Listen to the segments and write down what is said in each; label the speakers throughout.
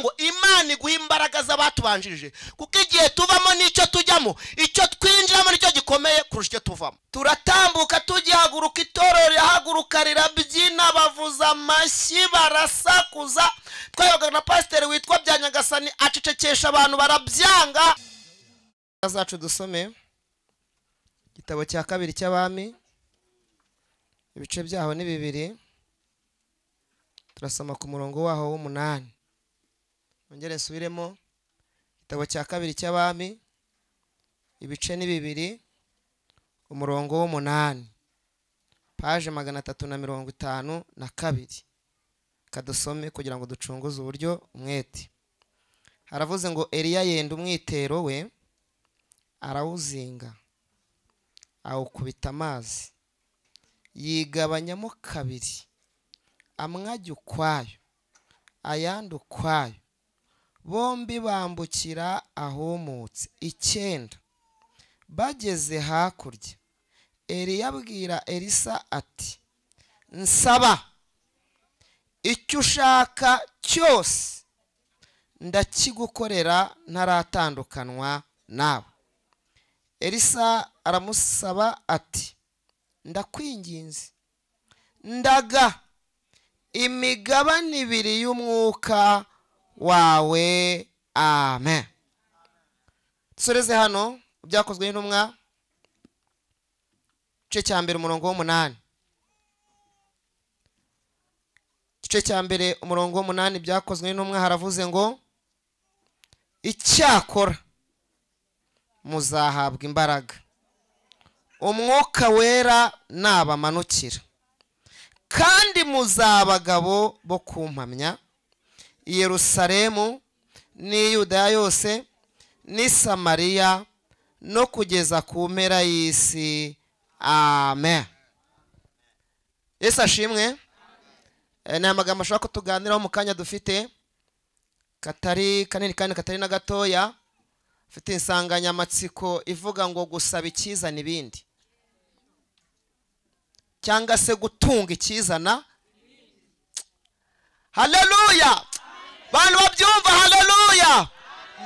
Speaker 1: ngo Imana iguha imbaraga z'abatubanjirije, kuko igihe tuvamo n'icyo tujyamo, icyo twinjiramo nicyo gikomeye kurusha icyo tuvamo. Turatambuka tugihaguruka, itorero rirahaguruka rirabyina, bavuza amashyi, barasakuza. Twayoboga na pasiteri witwa Byanyagasani acecekesha abantu barabyanga. Zacu dusome igitabo cya kabiri cy'Abami, ibice byaho ni 2. Turasoma ku murongo waho w'8. Ongere nsubiremo. Igitabo cya kabiri cy'Abami, ibice ni 2, umurongo w'8, page 352. Kadusome kugira ngo ducunguze uburyo umwete. Haravuze ngo Eliya yenda umwitero we, arawuzinga, awukubita amazi, yigabanyamo 2, amwajya ukwayo, ayandi ukwayo, bombi bambukira ahumutse. 9. Bageze hakurya, Eliya abwira Elisa ati, nsaba icyo ushaka cyose ndakigukorera ntaratandukanwa nawe. Elisa aramusaba ati, ndakwinginze, ndaga imigabane 2 y'umwuka wawe. Amen. Dusoreze hano Byakozwe n'Intumwa, igice cya mbere umurongo w'8. Igice cya mbere umurongo w'8 Byakozwe n'Intumwa haravuze ngo, icyakora muzahabwa imbaraga Umwuka Wera nabamanukira, kandi muzabagabo bo kumpamya i Yerusalemu n'i Yudaya yose n'i Samariya no kugeza ku mpera y'isi. Amen. Yesu ashimwe. Ni amagambo ashobora kutuganiraho mu kanya dufite katari kanini kandi katari na gatoya, ufite insanganyamatsiko ivuga ngo gusaba ikizana ibindi, cyangwa se gutunga ikizana. Haleluya! Bantu babyumva, haleluya!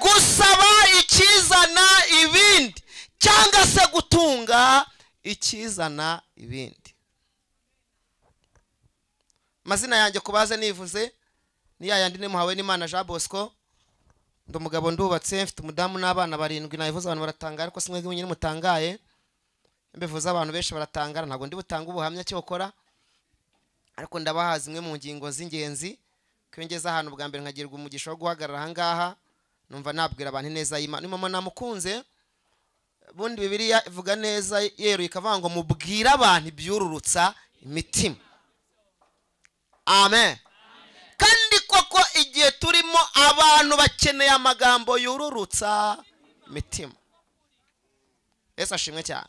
Speaker 1: Gusaba ikizana ibindi cyangwa se gutunga ikizana ibindi. Mazina yanjye kubaze nivuze ni yayandi nemuhawe n'Imana Jean Bosco. Ndo mugabo ndubatse, mfite umudamu n'abana 7. Nayivuze abantu baratangara, ariko simwe nyine mutangaye. Mbivuze abantu benshi baratangara, ntago ndi butanga ubuhamya cyo gukora, ariko ndabahaza imwe mu ngingo z'ingenzi. Kwengeza ahantu bwa mbere nkagirwa umugisha wo guhagarara aha ngaha, numva nabwira abantu neza y'Imana. Ni mama namukunze. Bundi Bibiliya ivuga neza yeruye ikavuga ngo mubwira abantu ibyururutsa imitima. Amen. Kandi koko igihe turimo abantu bakeneye amagambo yururutsa imitima. Yesu ashimwe cyane.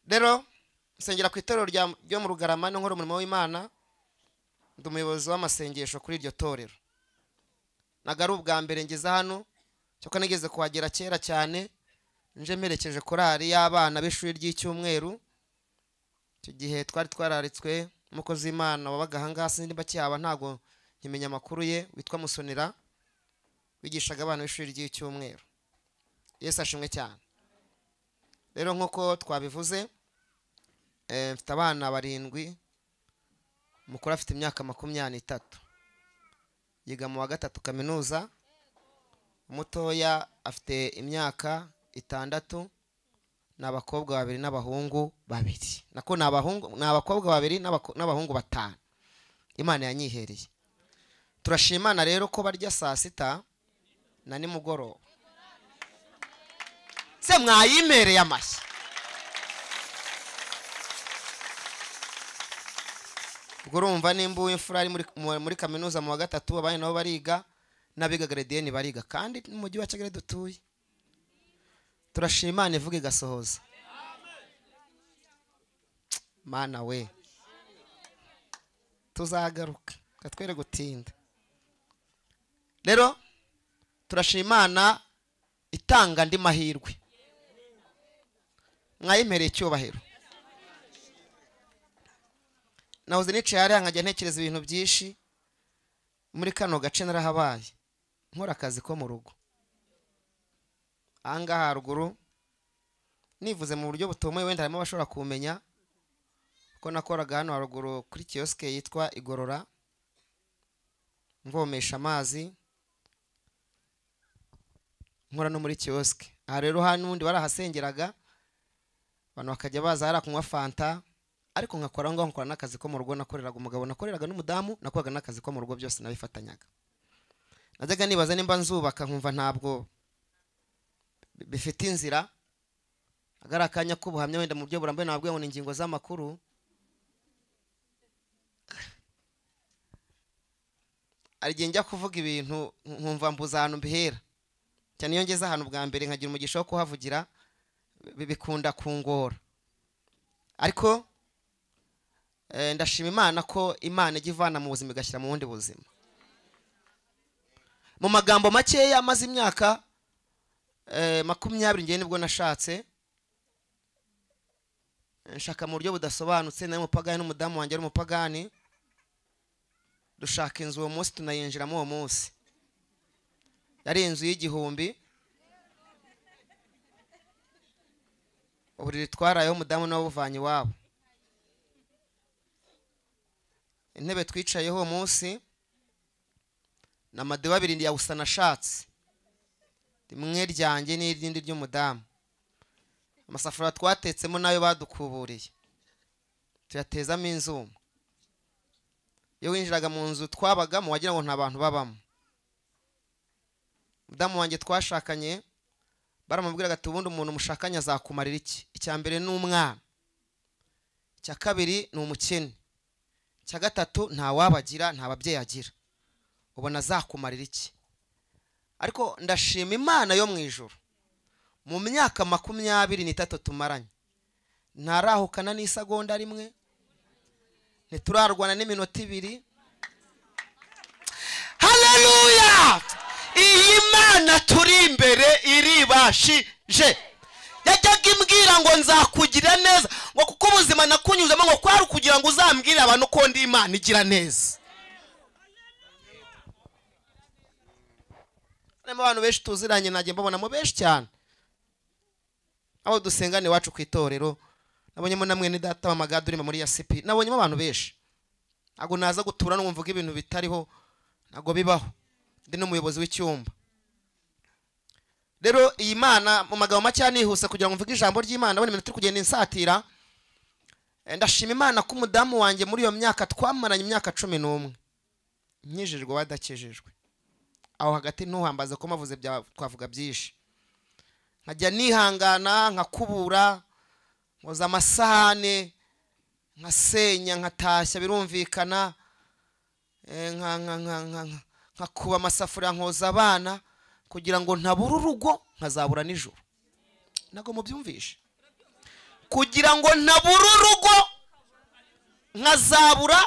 Speaker 1: Rero nsengera ku itorero ryo mu Rugarama, nkora umurimo w'Imana. Ndi umuyobozi w'amasengesho kuri iryo torero. Nagaru ubwa mbere ngeze hano, cyoko nigeze kuhagera kera cyane, nje merekeje korari y'abana b'ishuri ry'icyumweru. Icyo gihe twari twararitswe umukozi w'Imana wabaga ahangaha, sindi bakihaba ntago nkimenya amakuru ye, witwa Musonera, wigishaga abana b'ishuri ry'icyumweru. Yesu ashimwe cyane. Rero nkuko twabivuze, mfite abana 7, mukuru afite imyaka 23, yiga mu wa 3 kaminuza, umutoya afite imyaka 6, n'abakobwa 2 n'abahungu 2. Nako n'abakobwa 2 n'abahungu 5. Imana yanyihereye. Turashimana rero ko barya saa 6 na nimugoroba. Se mwayimereye amashyi. Ubwo urumva nimba uw'imfura ari muri kaminuza mu wa 3, abanye nabo bariga, n'abiga gradiyeni bariga, kandi mu mujyi wa Kigali dutuye. Turashimana ivuga igasohoza. Mana we, tuzagaruka katwere gutinda. Rero turashimana itanga ndi mahirwe. Mwayimpereye icyubahiro. Nahoze nicaye hariya nkajya ntekereza ibintu byinshi, muri kano gace narahabaye nkora akazi ko mu rugo ahangaha haruguru nivuze mu buryo butomoye wenda harimo abashobora kumenya ko nakoraga hano haruguru kuri kioske yitwa Igorora mvomesha amazi nkora no muri kioske. Aha rero hano ubundi barahasengeraga abantu bakajya baza hara kunywa fanta ariko nkakora ngo nkora n'akazi ko mu rugo nakoreraga umugabo nakoreraga n'umudamu nakoraga n'akazi ko mu rugo byose nabifatanyaga. Najyaga nibaza nimba nzubaka nkumva ntabwo bifite inzira agara akanya k'ubuhamya wenda mu byo burambuye nababwiye ngo ni ingingo z'amakuru arigiye njya kuvuga ibintu nkumva mbuza ahantu mbihera cyane iyo ngeze ahantu bwa mbere nkagira umugisha wo kuhavugira bikunda kungora ariko ndashima Imana ko Imana igivana mu buzima igashyira mu wundi buzima. Mu magambo makeya amaze imyaka 20 ngiye nibwo nashatse nshaka mu buryo budasobanutse nayo umupagani n'umudamu wanjye ari umupagani dushaka inzu uwo munsi tunayinjiramo uwo munsi yari inzu y'igihumbi uburiri twarayeho umudamu n'abuvanye iwabo intebe twicayeho uwo munsi na madewa abiri yawusa nashatse rimwe ryanjye n'irindi ry'umudamu amasafuriya twatetsemo nayo badukuburiye tuyatezamo inzuma iyo winjiraga mu nzu twabagamo wagira ngo nta bantu babamo. Umudamu wanjye twashakanye baramubwiraga ati ubundi umuntu mushakanye azakumarira iki? Icya mbere ni umwana, icya kabiri ni umukene, icya gatatu nta wabagira nta babyeyi agira, ubona azakumarira iki? Ariko ndashima Imana yo mu ijuru mu myaka 23 tumaranye ntarahukana n'isegonda rimwe ntiturarwana n'iminota 2. Haleluya! Iyi Mana turi imbere iribashije. Yajyaga imbwira ngo nzakugira neza ngo kuko ubuzima nakunyuzemo ngo kwari kugira ngo uzambwire abantu ko ndi Imana igira neza. Nemo abantu benshi tuziranye nagiye mbabona mu benshi cyane aho dusengane wacu ku itorero nabonyemo namwe ni data wa magadurima muri yasipi nabonyemo abantu benshi ago naza gutura no mvuga ibintu bitariho nago bibaho ndi n'umuyobozi w'icyumba. Rero iyi Mana mu magambo make nihuse kugira ngo mvuge ijambo ry'Imana bone minute kugenda insatira ndashima Imana ko umudamu wanjye muri iyo myaka twamaranye imyaka 11 nyijijwe badakejejwe aho hagati ntuhambaze ko mavuze bya twavuga byinshi nkajya nihangana nkakubura nkoza amasahane nkasenya nkatashya birumvikana nkakuba amasafuriya nkoza abana kugira ngo ntabura urugo nkazabura nijoro nago mubyumvishe kugira ngo ntabura urugo nkazabura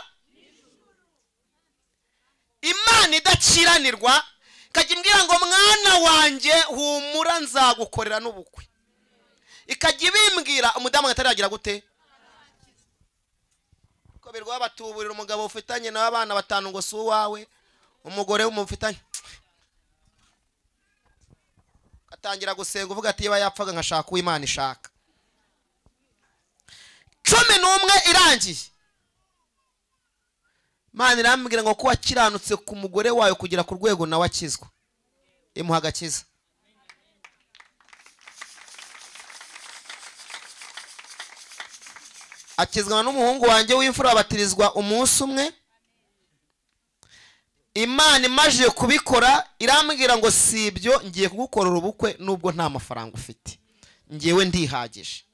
Speaker 1: Imana idaciranirwa kajya imbwira ngo mwana wanjye humura nzagukorera n'ubukwe ikajya ibimbwira umudamu ataragira gute ko birwa batuburira umugabo ufitanye n'abana 5 ngo si uwawe umugore w'umufitanye atangira gusenga uvuga ati yaba yapfaga nkashaka uw'Imana ishaka 11 irangiye Imana irambwira ngo ko wakiranutse ku mugore wayo kugira ku rwego nawe akizwa imuha agakiza. Akizwa n'umuhungu wanjye w'imfura batirizwa umunsi umwe. Imana imaje kubikora irambwira ngo sibyo ngiye kugukorera ubukwe nubwo nta mafaranga ufite ngiyewe ndihagije.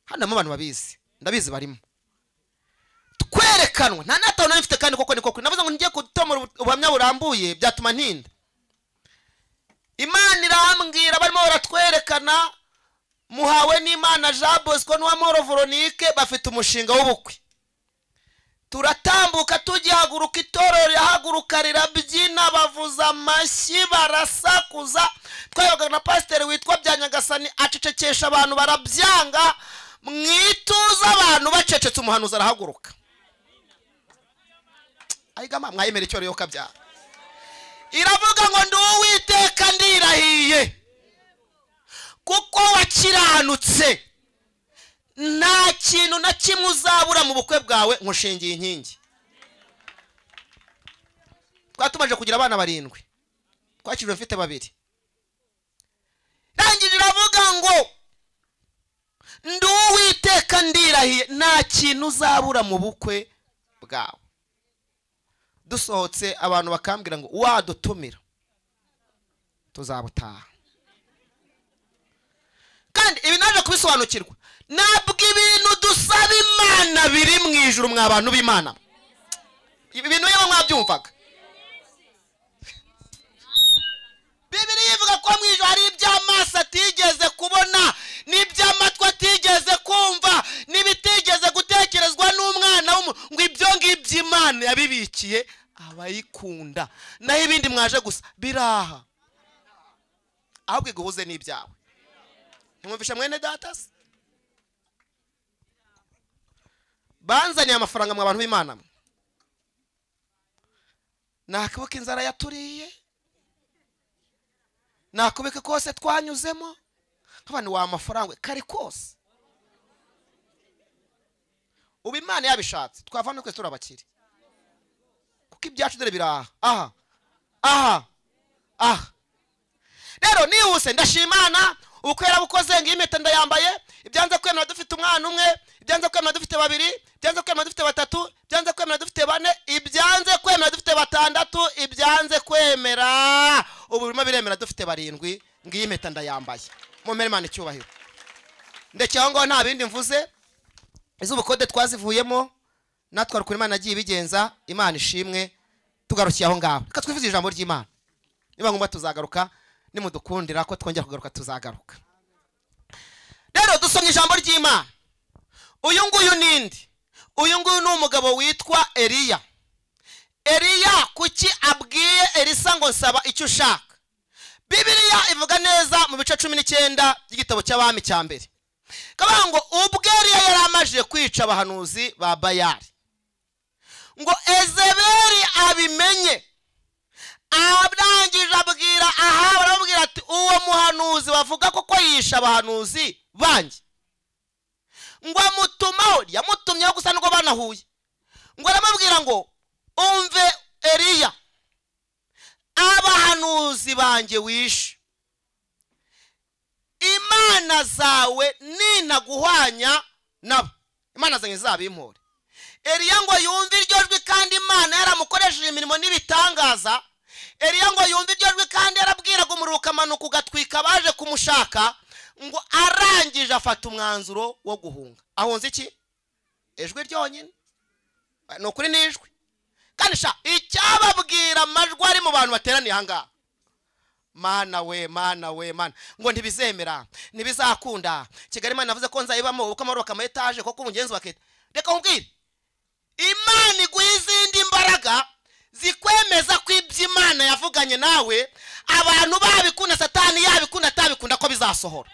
Speaker 1: Hano mu bantu babizi ndabizi barimo kwerekanwa nta nataho nafite kandi koko ni koko navuze ngo ngiye kutomora ubuhamya burambuye byatuma ntinda. Imana irambwira barimo baratwerekana muhawe n'Imana Jean Bosco n'uwamoro Veronique bafite umushinga w'ubukwe turatambuka tugihaguruka itorero rihaguruka rirabyina bavuza amashyi barasakuza twayoga na pasiteri witwa Byanyagasani acecekesha abantu barabyanga mwituza abantu bacecetse umuhanuzi arahaguruka ayigama mwayemera icyo rero kabyara. Iravuga ngo ndi Uwiteka ndirahiye kuko wakiranutse nta kintu na kimwe uzabura mu bukwe bwawe nkushingiye inkingi. Twatumaje kugira abana 7 twakijwe mfite 2. Rangije iravuga ngo ndi Uwiteka ndirahiye nta kintu uzabura mu bukwe bwawe. Dusohotse abantu bakambwira ngo wadutumira tuzabutaha. Kandi ibi naje kubisobanukirwa nabwo ibintu dusaba Imana biri mu ijuru mwa bantu b'Imana. Ibi bintu yewe mwabyumvaga. Bibiliya ivuga ko mu ijuru hari iby'amaso atigeze kubona n'iby'amatwi atigeze kumva n'ibitigeze gutekerezwa n'umwana ngo ibyo ngibyo Imana yabibikiye abayikunda. Naho ibindi mwaje gusa biraha ahubwo guhuze n'ibyawe. Ntimwumvisha mwene data se? Banzaniye amafaranga mu bantu b'Imana. Nakubika inzara yaturiye. Nakubika kose twanyuzemo. Abantu wa amafaranga kari kose. Ubu Imana yabishatse twava no kwese turabakiri. Kuko ibyacu dore biraha. Aha. Rero nihuse ndashimana ukwera bukoze ngimeta ndayambaye. Ibyanze kwemera dufite umwana umwe, ibyanze kwemera dufite 2, ibyanze kwemera dufite 3, ibyanze kwemera dufite 4, ibyanze kwemera dufite 6, ibyanze kwemera ubu birimo biremera dufite 7 ngimeta ndayambaye. Mu mere Imana icyubahiro. Ndekeye ngo nta bindi mvuze. Izubukode twazivuyemo natwe ariko Imana agiye bigenza. Imana ishimwe tugarukiye aho ngaho. Reka twivuze ijambo ry'Imana. Niba ngomba tuzagaruka nimudukundira ko twongera kugaruka tuzagaruka. Rero dusomye ijambo ry'Imana. Uyu nguyu nindi? Uyu nguyu ni umugabo witwa Eliya. Eliya kuki abwiye Elisa ngo nsaba icyo ushaka? Bibiliya ivuga neza mu bice 19 by'igitabo cy'Abami cya mbere. Kavuga ngo ubwo Eliya yari amaje kwica abahanuzi ba Bayali ngo Ezebeli abimenye, abrangije abwira Ahabu arabwira ati uwo muhanuzi bavuga ko yisha abahanuzi banjye ngo amutumaho. Yamutumyeho gusa nuko banahuye ngo aramubwira ngo umve Eliya, abahanuzi banjye wishe Imana zawe ninaguhwanya nabo Imana zanjye zabimpore. Eliya ngo yumve iryo jwi kandi Imana yaramukoresheje imirimo n'ibitangaza. Eliya ngo yumve iryo jwi kandi yarabwiraga umuriro ukamanuka ugatwika baje kumushaka. Ngo arangije afata umwanzuro wo guhunga. Ahunze iki? Ijwi ryonyine. No kuri nijwi. Kandi sha icyababwira amajwi ari mu bantu bateraniye hanga. Mana we ngo ntibizemera ntibizakunda. Kigali Imana navuze ko nzayibamo uko amaro kama etage ko umugenzi wakete. Reka nkubwire Imana iguha izindi mbaraga zikwemeza ko iby'Imana yavuganye nawe abantu babikunda Satani yabikunda atabikunda ko bizasohora.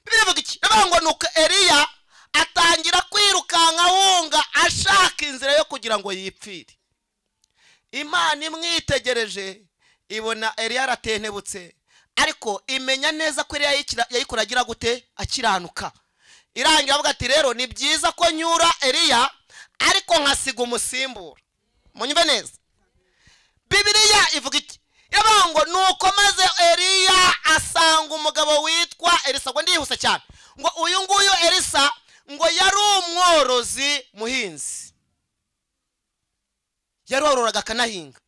Speaker 1: Bivuga iki? Ngo nuko Eliya atangira kwirukanka ahunga ashaka inzira yo kugira ngo yipfire. Imana imwitegereje ibona Eliya aratentebutse ariko imenya neza ko Eliya yayikuragira gute akiranuka. Irangira avuga ati rero ni byiza ko nyura Eliya ariko nkasiga umusimbura. Munyumve neza. Bibiliya ivuga iki? Yabango nuko maze Eliya asanga umugabo witwa Elisa. Ngo ndihuse cyane ngo uyu nguyu Elisa ngo yari umworozi muhinzi. Yarororaga kanahinga.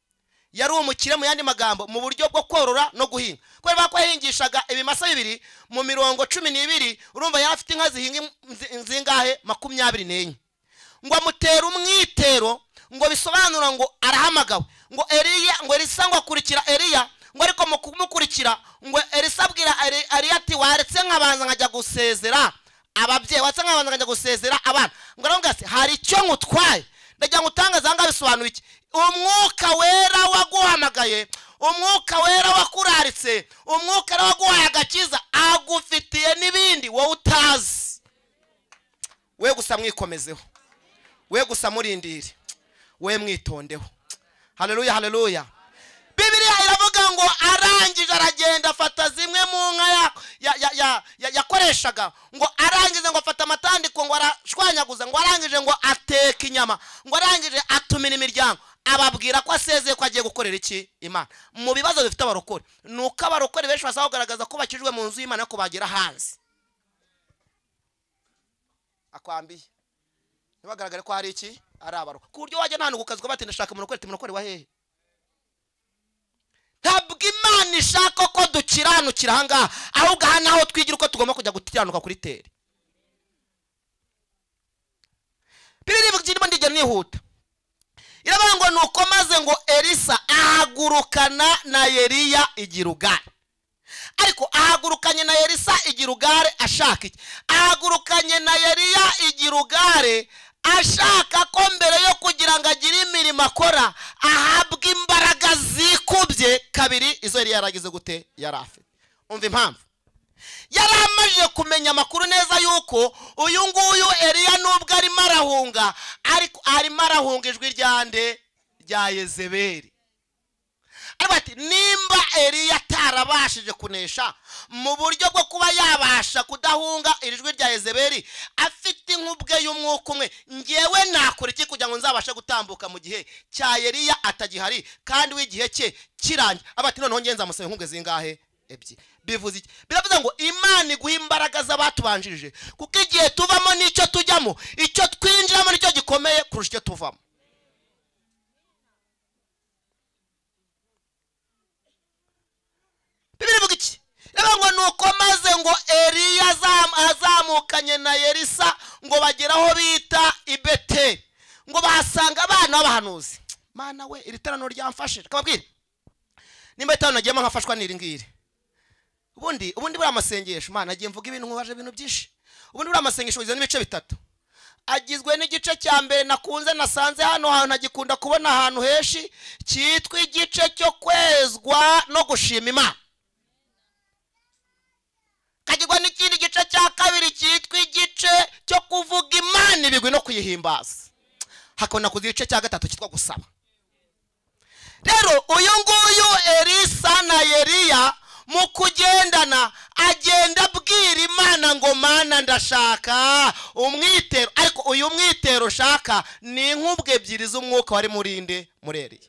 Speaker 1: Yari umukire mu yandi magambo mu buryo bwo korora no guhinga. Kweba ko yahingishaga ibimasa 2 mu mirongo 12. Urumva yafite inka zihinga zingahe 24. Ngo amutera umwitero ngo bisobanura ngo arahamagawe. Ngo Eliya ngo Elisa ngo akurikira Eliya ngo ariko mu kumukurikira ngo Elisa abwira Eliya ati waretse nkabanza nkajya gusezera ababyeyi, watse nkabanza nkajya gusezera abana. Ngo aravuga ati hari icyo ngutwaye ndagira ngutangaza nga bisobanuye iki? Umwuka wera waguhamagaye, umwuka wera wakuraritse, umwuka wera waguhaye agakiza agufitiye n'ibindi wowe utazi. We gusa mwikomezeho. we gusa murindire, we mwitondeho. Haleluya, haleluya. Bibiliya iravuga ngo arangije aragenda afata zimwe mu nka yakoreshaga, ngo arangize ngo afata amatandiko, ngo arashwanyaguza, ngo arangije ngo ateka inyama, ngo arangije atumira imiryango, ababwira ko asezeye ko agiye gukorera iki? Imana. Mu bibazo bifite abarokore nuko abarokore benshi basaba kugaragaza ko bakijwe mu nzu y'Imana ko bagera hanze. Akwambiye ntibagaragare ko hari iki? Ari abarokore. Ku buryo wajya ntanuka ukazwa bati ndashaka umurokore, ati umurokore wa hehe? Ntabwo Imana ishaka ko dukiranukira ahangaha, ahubwo aha naho twigira uko tugomba kujya gukiranuka kuri tere. Bibiliya ivuga ndigera nihuta, iravuga ngo nuko maze ngo Elisa ahagurukana na Eliya i Gilugari. Ariko ahagurukanye na Elisa i Gilugari ashaka iki? Ahagurukanye na Eliya i Gilugari ashaka ko mbere yo kugira ngo agire imirimo akora ahabwa imbaraga zikubye kabiri izo Eliya yaragize gute? Yari afite. Umva impamvu. Yari amaze kumenya amakuru neza yuko uyu nguyu Eliya nubwo arimo arahunga, ariko arimo arahunga ijwi ryande rya Yezebeli. Ati nimba Eliya atarabashije kunesha mu buryo bwo kuba yabasha kudahunga ijwi rya Yezebeli, afite inkubwe y'umwuka umwe, ngewe nakora iki kugira ngo nzabashe gutambuka mu gihe cya Eliya atagihari kandi w'igihe cye kirangiye? Abati noneho ngenza amusaba inkubwe zingahe? Ebyiri. Bivuze iki? Biravuze ngo Imana iguha imbaraga z'abatubanjirije, kuko igihe tuvamo n'icyo tujyamo, icyo twinjiramo nicyo gikomeye kurusha icyo tuvamo. Bibiliya ivuga iki? Iravuga ngo nuko maze ngo Eliya azamukanye na Elisa ngo bageraho bita i Beteli, ngo bahasanga abana b'abahanuzi. Mana we, iri terano ryamfashije. Kababwira nimba itano nagiyemo nkafashwa n'iri ngiri. Ubundi buri amasengesho, Mana agiye mvuga ibintu nkubaje ibintu byinshi. Ubundi buri amasengesho bizana ibice bitatu. Agizwe n'igice cya mbere nakunze nasanze hano hantu agikunda kubona ahantu heshi cyitwa igice cyo kwezwa no gushima Imana. Kagirwa n'ikindi gice cya kabiri cyitwa igice cyo kuvuga Imana ibigwi no kuyihimbaza. Hakona kuzi igice cya gatatu cyitwa gusaba. Rero uyu nguyu Elisa na Eliya mu kugendana agenda abwira Imana ngo Mana ndashaka umwitero, ariko uyu mwitero ushaka ni inkubwe ebyiri z'umwuka wari murinde muri Eliya.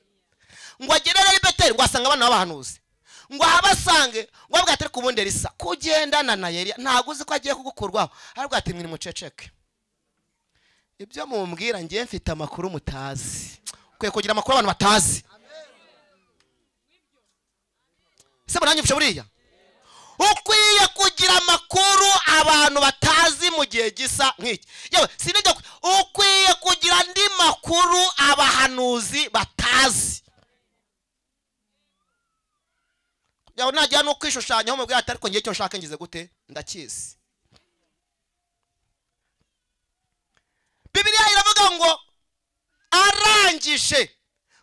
Speaker 1: Ngo agerere i Beteli ngo asanga abana b'abahanuzi, ngo ahabasange ngo abwate ariko ubundi Elisa kugendana na Eliya ntago uzi ko agiye kugukurwaho, ariko ati mwiri muceceke, ibyo mumbwira ngiye mfite amakuru mutazi. Kwe kugira amakuru abantu batazi. Se muranyumvisha buriya? Ukwiye kugira amakuru abantu batazi mu gihe gisa nk'iki. Yewe sinijya ukwiye kugira andi makuru abahanuzi batazi. Yawe najya no kwishushanya ho mubwira ati ariko ngiye cyo nshaka ngize gute? Ndakizi. Bibiliya iravuga ngo arangije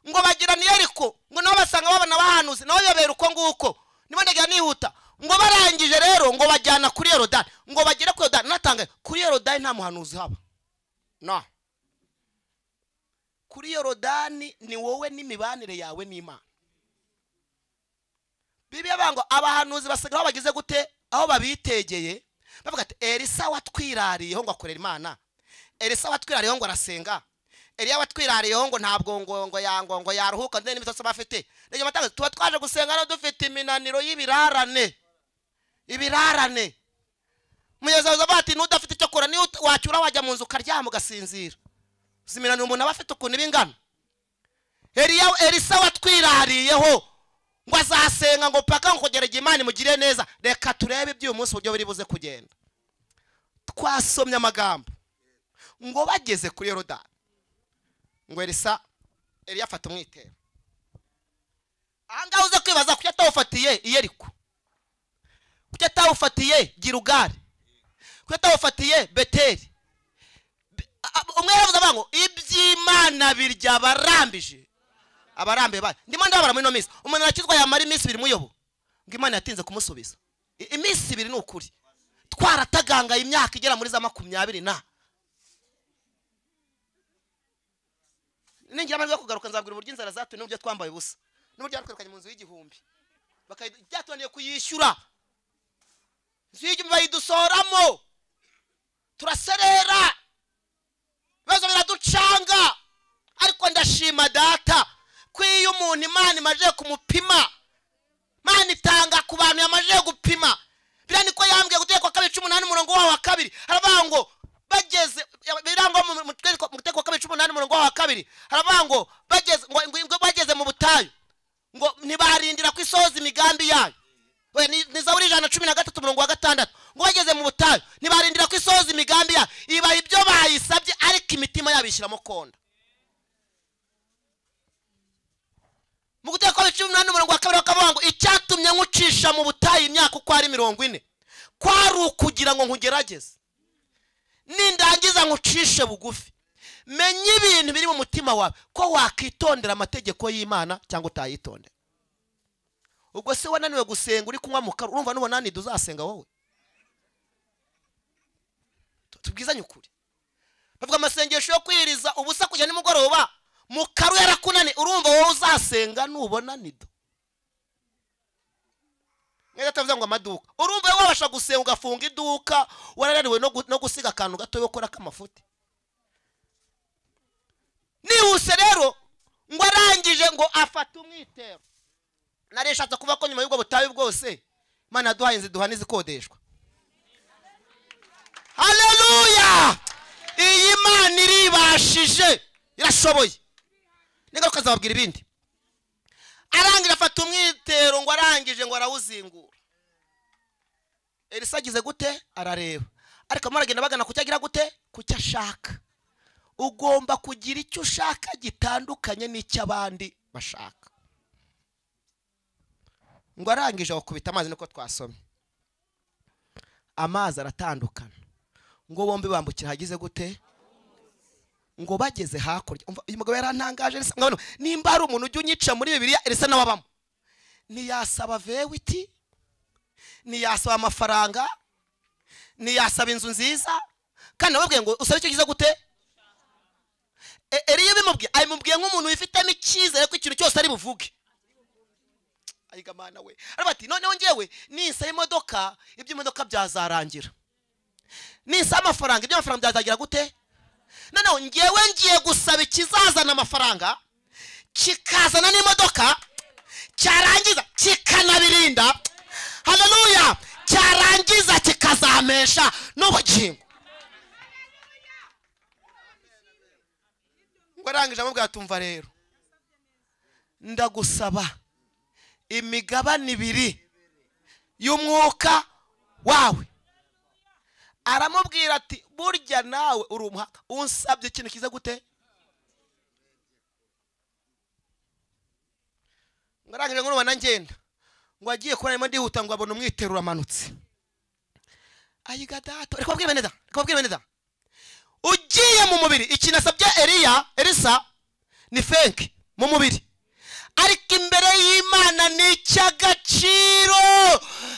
Speaker 1: ngo bagira ni Yeriko, ngo nabo basanga babana bahanuzi naho yobera uko nguko. Niba ndagira nihuta, ngo barangije rero ngo bajyana kuri Yorodani, ngo bagire kuri Yorodani. Natangaye kuri Yorodani nta muhanuzi haba. No. Kuri Yorodani ni wowe n'imibanire yawe n'Imana. Bibiliya bango abahanuzi basigaye aho bagize gute? Aho babitegeye bavuga ati Elisa watwirariyeho ngo akorera Imana, Elisa watwirariyeho ngo arasenga, Eliya watwirariyeho ngo ntabwo ngo yaruhuka ndende n'ibitotsi bafite. Rege matangazo tuba twaje gusenga no dufite iminaniro y'ibirarane. Ibirarane. Muyezaza bati nudafite icyo kora ni wacyura wajya mu nzu karyama ugasinzira. Ziminaniro umuntu abafite ukuntu ibingana. Elisa watwirariyeho ngo azasenga ngo paka ngogerege Imana imugire neza. Reka turebe iby'uyu munsi buryo biri buze kugenda. Twasomye amagambo ngo bageze kuri Yorodani, ngo Eliya afata umwitero. Ahangaho uze kwibaza kuki atawufatiye i Yeriko, kuki atawufatiye Gilugari, kuki atawufatiye Beteli. Umwe yavuze abango iby'Imana birya barambije abarambe ba. Ndimo ndabara muri no minsi umuntu arakizwa yamara iminsi biri muyobo ngo Imana yatinze kumusubiza. Iminsi biri n'ukuri twarataganga imyaka igera muri za 20 na ningira amajwi yo kugaruka nzabwira uburyo inzara zatu n'ubyo twambaye ubusa n'uburyo twirukanye mu nzu y'igihumbi byatoniye kuyishyura inzu y'igihumbi bayidusoramo turaserera ibibazo biraducanga ariko ndashima data ko iyo umuntu Imana imaze kumupima Imana itanga ku bantu yamaze gupima bira niko yambwiye gutekwa 18 umurongo wa 2 haravuga ngo bageze birangwa mu gutekwa 18 umurongo wa 2 haravuga ngo bageze mu butayu ngo ntibarindira ko isoza imigambi yayo ni Zaburi 113 umurongo wa 6 ngo bageze mu butayu ntibarindira ko isoza imigambi yayo iba ibyo bayisabye ariko imitima yabishyiramo konda mu gutekwa 18 umurongo wa 2 bakavuga ngo icyatumye nkucisha mu butayu imyaka uko ari 40 kwari ukugira ngo nkugerageze nindangiza nkucishe bugufi menye ibintu biri mu mutima wawe ko wakitondera amategeko y'Imana cyangwa utayitondera ubwo se wananiwe gusenga uri kunywa mukara urumva nubona nani duzasenga wowe tubwizanye ukuri bavuga amasengesho yo kwiriza ubusa kujya nimugoroba mukaru yarakunani urumva wowe uzasenga nubona nido Neza tavuze ngo amaduka urumva wowe wabasha gusenga ugafunga iduka wararaniwe no gusiga akantu gato yo gukora kamafuti nihuse rero ngo arangije ngo afata umwitero nareshatse kuva ko nyuma y'ubwo butayu bwose Imana duhaye inziduha nizikodeshwa haleluya iyi Imana iribashije irashoboye ningaruka zababwira ibindi arangije afata umwitero ngo arangije ngo arawuzingura Elisa agize gute arareba ariko maragenda bagana kucyagira gute kucyashaka ugomba kugira icyo ushaka gitandukanye n'icy'abandi bashaka ngo arangije akubita amazi niko twasomye amazi aratandukana ngo bombi bambukira hagize gute ngo bageze hakurya uyu mugabo yarantangaje ngabano nimba ari umuntu ujye unyica muri Bibiliya Elisa nawabamo niyasaba vewiti niyasaba amafaranga niyasaba inzu nziza kandi nababwiye ngo usabe icyo gize gute Eliya bimubwiye ayimubwiye nk'umuntu wifitemo icyizere ko ikintu cyose ari buvuge ayiga Mana we arabati noneho ngewe nisaba imodoka iby'imodoka byazarangira nisaba amafaranga iby'amafaranga byazagira gute noneho ngewe ngiye gusaba ikizazana amafaranga kikazana n'imodoka cyarangiza kikanabirinda haleluya cyarangiza kikazamesha n'ubugingo ngo arangije amubwira tumva rero ndagusaba imigabane 2 y'umwuka wawe aramubwira ati burya nawe uri umuhaka unsabye ikintu kiza gute ngo arangije ngo nubona ngenda ngo agiye kuramo ndihuta ngo abone umwiterura amanutse ayiga data reka kubwira neza ugiye mu mubiri ikintu asabye Elisa ni fake mu mubiri ariko imbere y'Imana ni icy'agaciro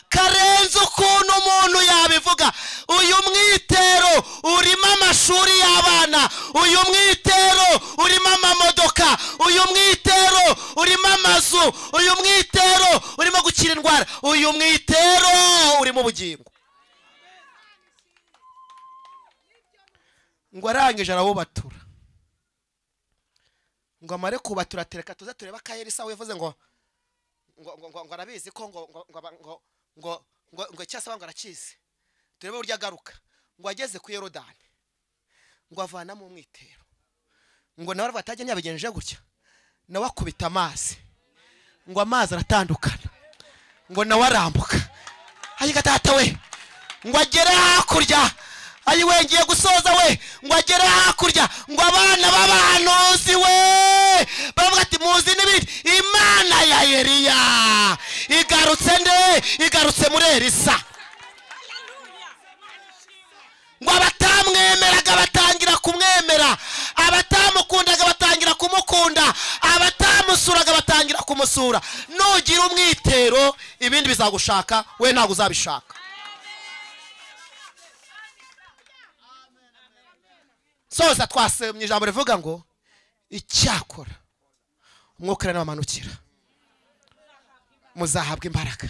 Speaker 1: karenze ukuntu umuntu yabivuga uyu mwitero urimo amashuri y'abana uyu mwitero urimo amamodoka uyu mwitero urimo amazu uyu mwitero urimo gukira indwara uyu mwitero urimo ubugingo ngo arangije arawubatura ngo amare kubatura tereka tuza tureba ka Elisa wevuze ngo arabizi ko ngo cyasaba ngo arakizi turebe burya garuka ngo ageze ku Yorodani ngo avana mu mwitero ngo nawe batajya nyabigenje gutya nawe akubita amazi ngo amazi aratandukana ngo nawe arambuka ayiga data we ngo agere hakurya ayi wengiye gusoza we ngo agere hakurya ngo abana b'abahanuzi we bavuga ati muzi n'ibindi Imana ya Eliya igarutse muri Elisa ngo abatamwemeraga batangira kumwemera abatamukundaga batangira kumukunda abatamusuraga batangira kumusura nugira umwitero ibindi bizagushaka we ntabwo uzabishaka soza twasomye ijambo rivuga ngo icyakora umwuka n'abamanukira muzahabwa imbaraga.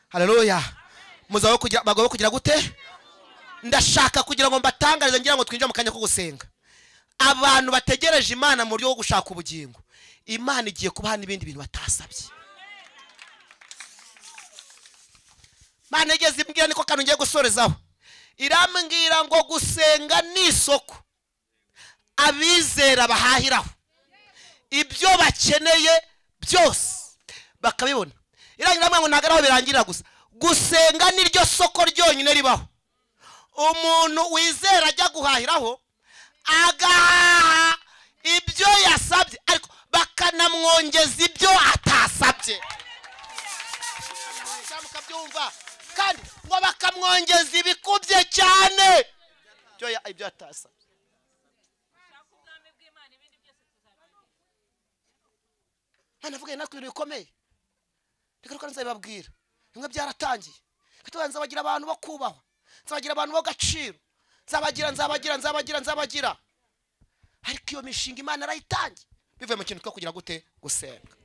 Speaker 1: Haleluya. Bagomba kugira gute? Ndashaka kugira ngo mbatangarize ngira ngo twinjire mu kanya ko gusenga. Abantu bategereje Imana mu buryo bwo gushaka ubugingo, Imana igiye kubaha n'ibindi bintu batasabye. Mana igeze imbwira niko kantu ngiye gusorezaho. Irambwira ngo gusenga ni isoko abizera bahahiraho ibyo bakeneye byose bakabibona. Irangira ngo ntagaraho birangirira gusa. Gusenga niryo soko ryonyine ribaho. Umuntu wizera ajya guhahiraho agahaha ibyo yasabye, ariko bakanamwongeza ibyo atasabye. Mukabyumva? Kandi ngo bakamwongeza ibikubye cyane ibyo atasabye. Hanavuga natwe ibintu bikomeye. Reka ruko nzabibabwira. Bimwe byaratangiye. Katubanza bagira abantu bo kubahwa. Nzabagira abantu bo gaciro. Nzabagira. Ariko iyo mishinga Imana arayitangiye. Bivuye mu kintu twa kugira gute? Gusenga.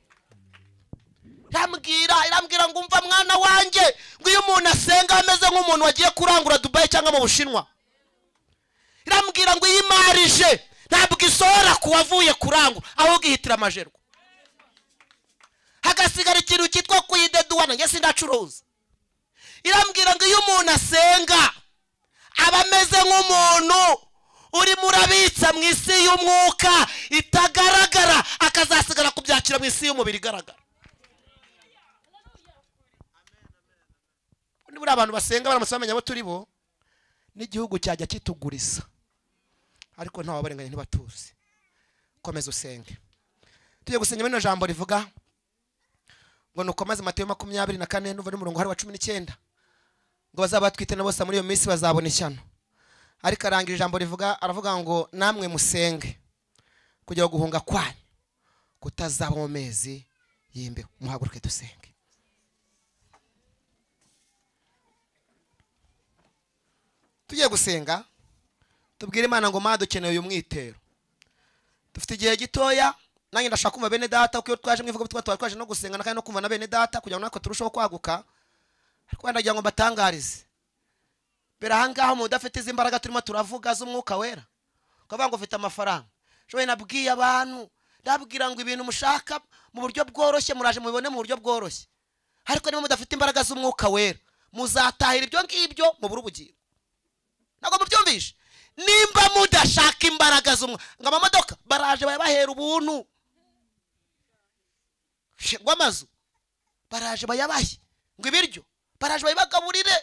Speaker 1: Irambwira ngo umva mwana wanjye, ngo iyo umuntu asenga ameze nk'umuntu wagiye kurangura Dubai cyangwa mu Bushinwa. Irambwira ngo yimarije ntabwo isohora kuwavuye kurangura, aho gihitira amajerwa. Hagasigara ikintu cyitwa kuyideduwana, nge sindacuruza. Irambwira ngo iyo umuntu asenga aba ameze nk'umuntu uri murabitsa mu isi y'umwuka itagaragara, akazasigara kubyakira mu isi y'umubiri igaragara. Nibura abantu basenga baramutse bamenya abo turi bo, n'igihugu cyajya kituguriza, ariko ntawe barenganya ntibatuzi. Komeza usenge. Tujye gusenga bino jambo rivuga ngo nukomeze Mateyo 24 n'uva n'umurongo hari wa 19 ngo bazabatwite na bose muri iyo minsi bazabona ishyano. Ariko arangira ijambo rivuga, aravuga ngo namwe musenge kugira guhunga kwanyu kutazaba mu mezi y'imbeho. Muhaguruke dusenge. Tugiye gusenga tubwire Imana ngo Mana dukeneye uyu mwitero. Dufite igihe gitoya, nanjye ndashaka kumva bene data uko twaje mwivuga twaje no gusenga kandi no kumva na bene data kugira ngo natwe turusheho kwaguka. Ariko ndagira ngo mbatangarize. Berahangaho mu dafite izimbaraga turimo turavuga z'umwuka wera. Ukavuga ngo ufite amafaranga. Shoye nabwiye abantu, ndabwira ngo ibintu mushaka mu buryo bworoshye muraje mubibone mu buryo bworoshye. Ariko niba mudafite imbaraga z'umwuka wera, muzatahira ibyo ngibyo mu buru bugingo. Nago mubyumvishe. Nimba mudashaka imbaraga z'umwuka, ngo amamodoka baraje bayabahera ubuntu. Ngo amazu baraje bayabahe, ngo ibiryo baraje bayibagaburire.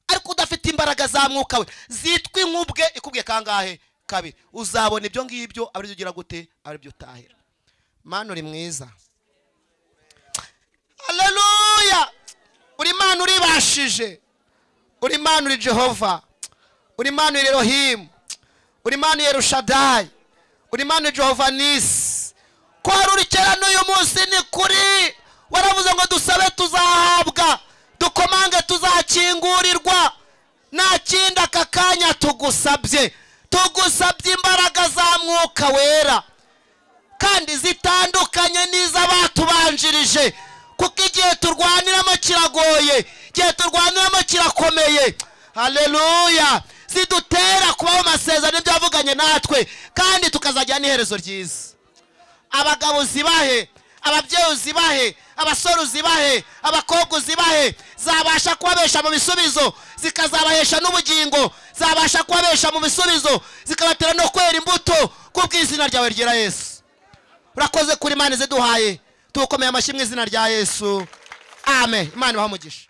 Speaker 1: Ariko udafite imbaraga za mwuka we zitwa inkubwe, ikubwiye kangahe? Kabiri. Uzabona ibyo ngibyo abari ugira gute? Ari byo utahira. Mana uri mwiza. Haleluya. Uri Mana uribashije. Uri Mana uri Jehova. Uri Mana uri Elohim. Uri Mana uri Shaddai. Uri Mana uri Jehova Nisi. Ko uri kera n'uyu munsi ni kuri. Waravuze ngo dusabe tuzahabwa, dukomange tuzakingurirwa. Nta kindi aka kanya tugusabye imbaraga za mwuka wera, kandi zitandukanye n'iz'abatubanjirije, kuko igihe turwaniramo kiragoye, igihe turwaniramo kirakomeye. Haleluya. Zidutera kubaho amasezerano byavuganye natwe, kandi tukazajya n'iherezo ryiza. Abagabo zibahe, ababyeyi uzibahe, abasore uzibahe, abakobwa uzibahe, zabasha kubabesha mu bisubizo, zikazabahesha n'ubugingo, zabasha kubabesha mu bisubizo, zikabatera no kwera imbuto kubw'izina ryawe ryera Yesu. Urakoze kuri Imana ziduhaye, tukomeye amashyi mu izina rya Yesu. Amen. Imana ibahe umugisha.